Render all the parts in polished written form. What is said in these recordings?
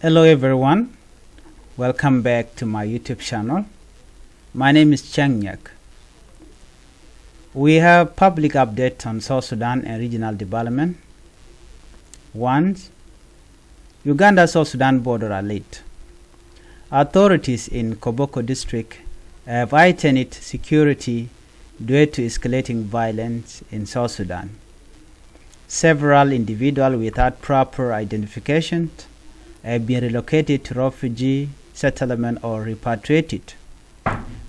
Hello everyone, welcome back to my YouTube channel. My name is Changnyak. We have public update on South Sudan and regional development. 1. Uganda-South Sudan border alert. Authorities in Koboko District have heightened security due to escalating violence in South Sudan. Several individuals without proper identification have been relocated to refugee settlement or repatriated.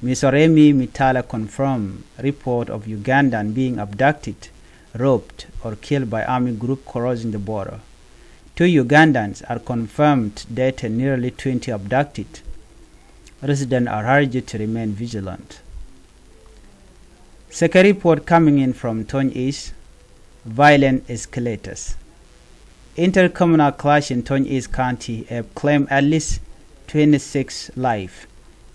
Ms. Oremi Mitala confirmed report of Ugandans being abducted, robbed, or killed by army group crossing the border. 2 Ugandans are confirmed dead and nearly 20 abducted. Residents are urged to remain vigilant. Second report coming in from Tonj East, violent escalators. Inter-communal clash in Tonj East County have claimed at least 26 lives,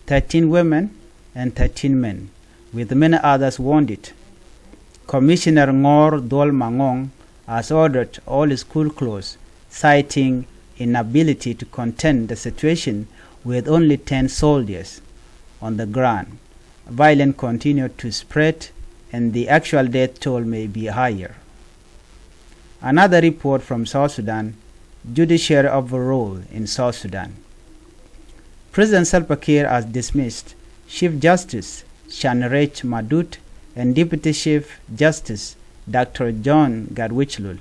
13 women and 13 men, with many others wounded. Commissioner Ngor Dol Mangong has ordered all school closed, citing inability to contain the situation with only 10 soldiers on the ground. Violence continued to spread and the actual death toll may be higher. Another report from South Sudan, Judiciary overrule in South Sudan. President Salva Kiir has dismissed Chief Justice Reec Madut and Deputy Chief Justice Dr. John Gatwech Lul.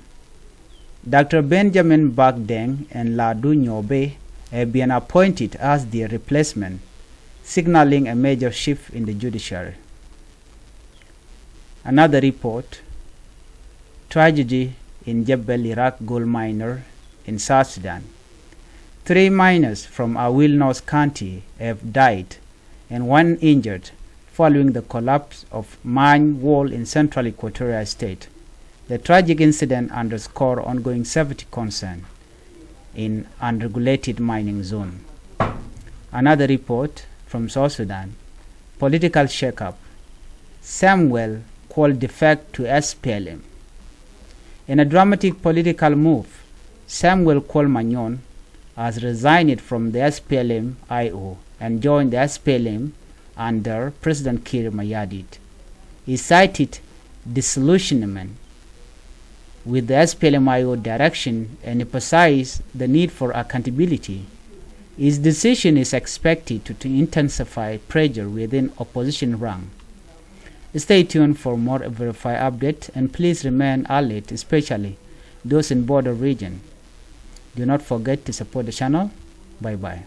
Dr. Benjamin Deng and Ladu Nyobe have been appointed as their replacement, signaling a major shift in the judiciary. Another report, tragedy in Jebel Iraq gold miner in South Sudan. 3 miners from Awil North County have died and 1 injured following the collapse of mine wall in central Equatorial State. The tragic incident underscored ongoing safety concern in unregulated mining zone. Another report from South Sudan, political ShakeUp. Samuel called defect to SPLM. In a dramatic political move, Samuel Kol Manyon has resigned from the SPLM-IO and joined the SPLM under President Kiir Mayardit. He cited disillusionment with the SPLM-IO direction and emphasized the need for accountability. His decision is expected to intensify pressure within opposition ranks. Stay tuned for more verified updates and please remain alert, especially those in border region. Do not forget to support the channel. Bye bye.